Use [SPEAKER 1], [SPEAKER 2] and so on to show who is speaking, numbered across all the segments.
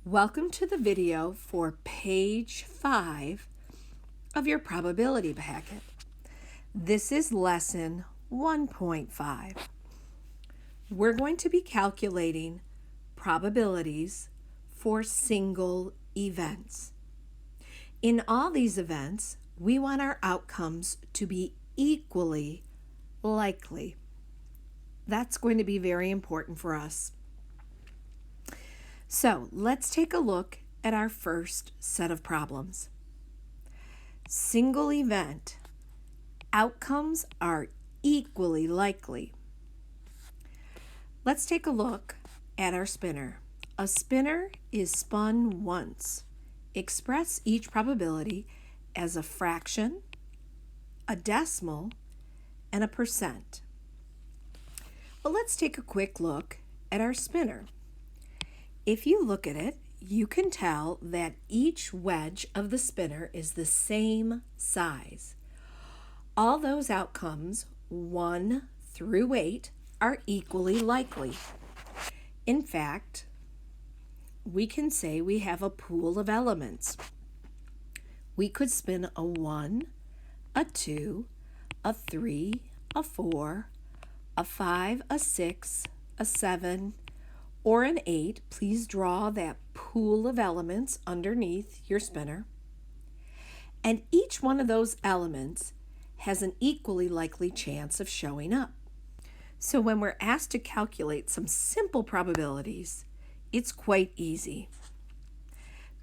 [SPEAKER 1] Welcome to the video for page 5 of your probability packet. This is lesson 1.5. We're going to be calculating probabilities for single events. In all these events, we want our outcomes to be equally likely. That's going to be very important for us. So let's take a look at our first set of problems. Single event. Outcomes are equally likely. Let's take a look at our spinner. A spinner is spun once. Express each probability as a fraction, a decimal, and a percent. Well, let's take a quick look at our spinner. If you look at it, you can tell that each wedge of the spinner is the same size. All those outcomes, 1 through 8, are equally likely. In fact, we can say we have a pool of elements. We could spin a 1, a 2, a 3, a 4, a 5, a 6, a 7, or an 8. Please draw that pool of elements underneath your spinner. And each one of those elements has an equally likely chance of showing up. So when we're asked to calculate some simple probabilities, it's quite easy.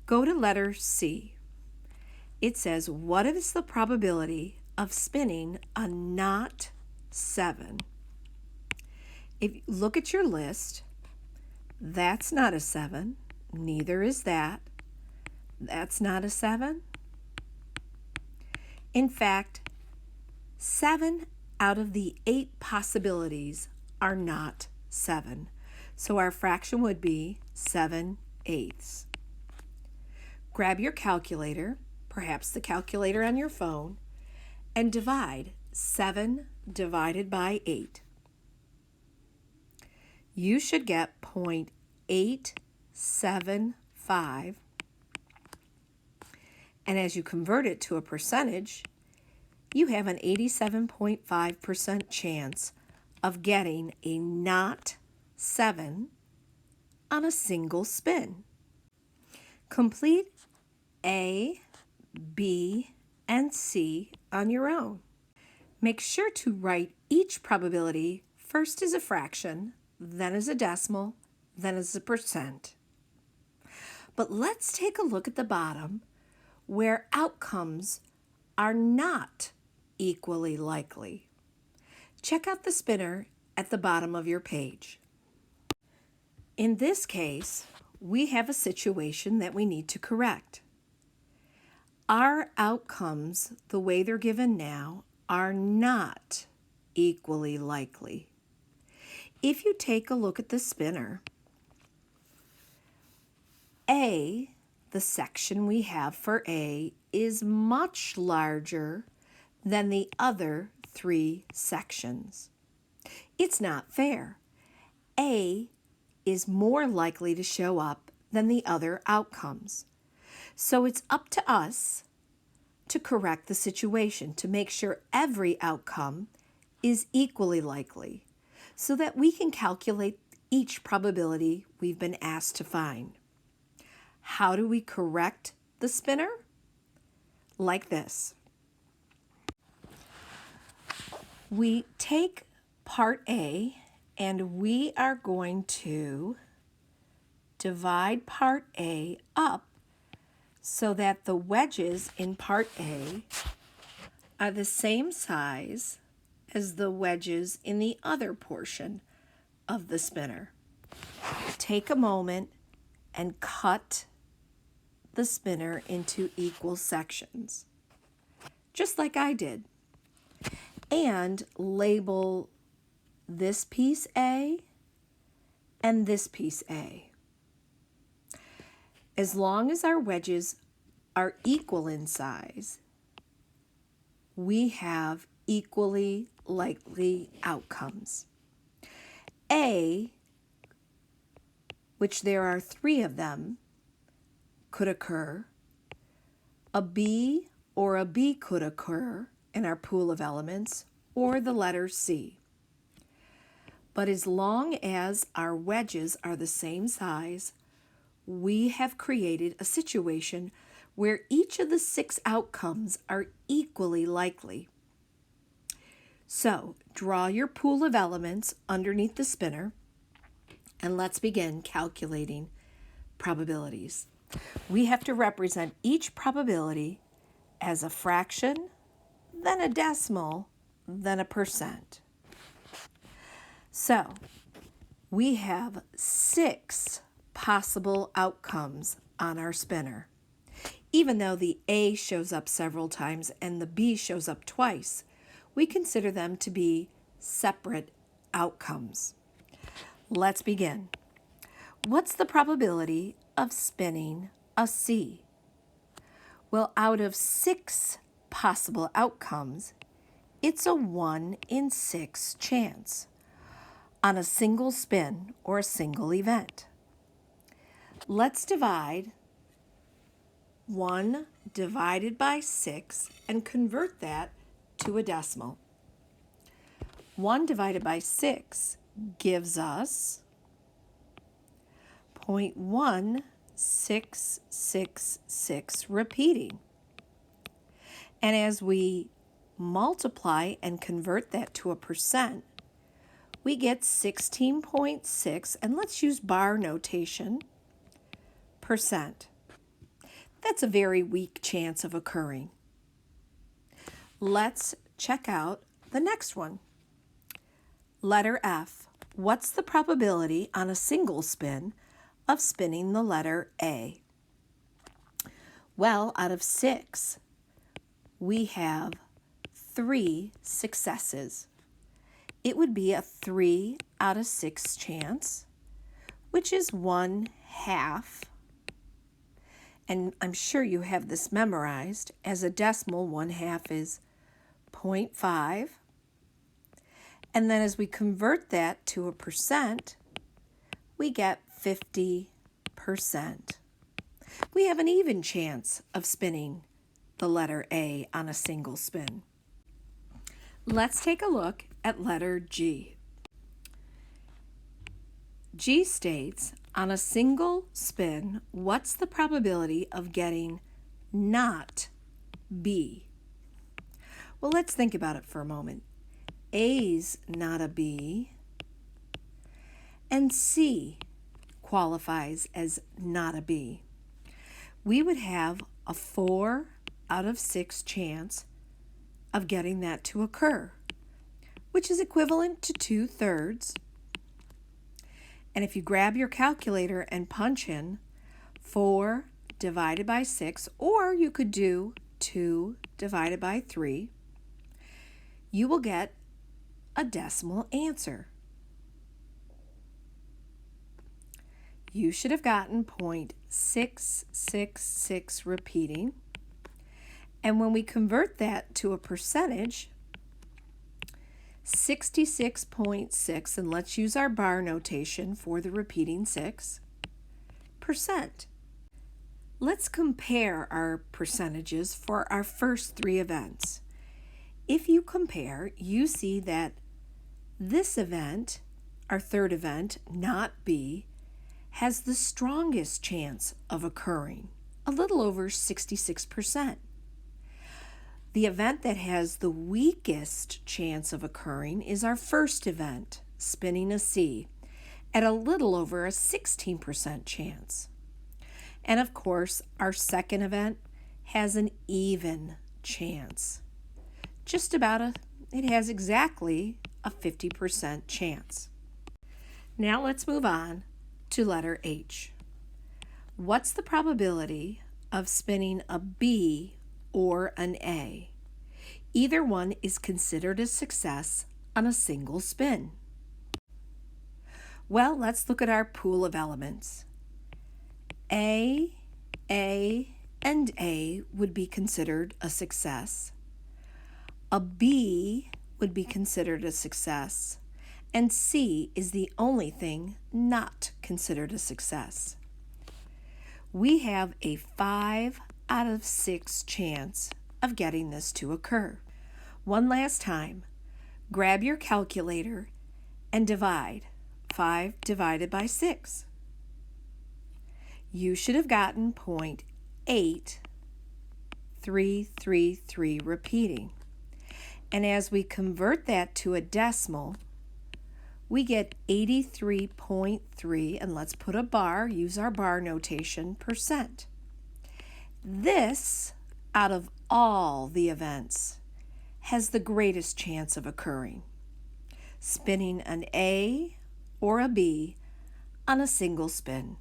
[SPEAKER 1] Go to letter C. It says, what is the probability of spinning a not 7? If you look at your list, that's not a 7, neither is that. That's not a 7. In fact, 7 out of the 8 possibilities are not 7. So our fraction would be 7/8. Grab your calculator, perhaps the calculator on your phone, and divide 7 divided by 8. You should get 0.875, and as you convert it to a percentage, you have an 87.5% chance of getting a not 7 on a single spin. Complete A, B, and C on your own. Make sure to write each probability first as a fraction, then as a decimal, then as a percent. But let's take a look at the bottom where outcomes are not equally likely. Check out the spinner at the bottom of your page. In this case, we have a situation that we need to correct. Our outcomes, the way they're given now, are not equally likely. If you take a look at the spinner, A, the section we have for A, is much larger than the other 3 sections. It's not fair. A is more likely to show up than the other outcomes. So it's up to us to correct the situation, to make sure every outcome is equally likely, so that we can calculate each probability we've been asked to find. How do we correct the spinner? Like this. We take part A and we are going to divide part A up so that the wedges in part A are the same size as the wedges in the other portion of the spinner. Take a moment and cut the spinner into equal sections, just like I did, and label this piece A and this piece A. As long as our wedges are equal in size, we have equally likely outcomes. A, which there are 3 of them, could occur, a B or a B could occur in our pool of elements, or the letter C. But as long as our wedges are the same size, we have created a situation where each of the 6 outcomes are equally likely. So, draw your pool of elements underneath the spinner, and let's begin calculating probabilities. We have to represent each probability as a fraction, then a decimal, then a percent. So, we have 6 possible outcomes on our spinner. Even though the A shows up several times and the B shows up twice, we consider them to be separate outcomes. Let's begin. What's the probability of spinning a C? Well, out of 6 possible outcomes, it's a 1 in 6 chance on a single spin or a single event. Let's divide 1 divided by 6 and convert that to a decimal. 1 divided by 6 gives us 0.1666 repeating. And as we multiply and convert that to a percent, we get 16.6, and let's use bar notation, percent. That's a very weak chance of occurring. Let's check out the next one. Letter F. What's the probability on a single spin of spinning the letter A? Well, out of 6, we have 3 successes. It would be a 3 out of 6 chance, which is 1/2. And I'm sure you have this memorized. As a decimal, 1/2 is 0.5. And then as we convert that to a percent, we get 50%. We have an even chance of spinning the letter A on a single spin. Let's take a look at letter G. G states, on a single spin, what's the probability of getting not B? Well, let's think about it for a moment. A's not a B, and C qualifies as not a B. We would have a 4 out of 6 chance of getting that to occur, which is equivalent to 2/3. And if you grab your calculator and punch in 4 divided by 6, or you could do 2 divided by 3, you will get a decimal answer. You should have gotten 0.666 repeating. And when we convert that to a percentage, 66.6, and let's use our bar notation for the repeating 6%. Let's compare our percentages for our first 3 events. If you compare, you see that this event, our third event, not B, has the strongest chance of occurring, a little over 66%. The event that has the weakest chance of occurring is our first event, spinning a C, at a little over a 16% chance. And of course, our second event has an even chance. It has exactly a 50% chance. Now let's move on to letter H. What's the probability of spinning a B or an A? Either one is considered a success on a single spin. Well, let's look at our pool of elements. A, and A would be considered a success. A B would be considered a success, and C is the only thing not considered a success. we have a 5 out of 6 chance of getting this to occur. One last time, grab your calculator and divide 5 divided by 6. You should have gotten 0.8333 repeating. And as we convert that to a decimal, we get 83.3, and let's put a bar, use our bar notation, %. This, out of all the events, has the greatest chance of occurring, spinning an A or a B on a single spin.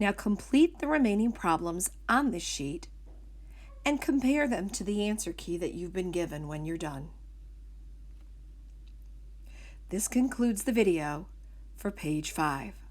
[SPEAKER 1] Now complete the remaining problems on this sheet and compare them to the answer key that you've been given when you're done. This concludes the video for page 5.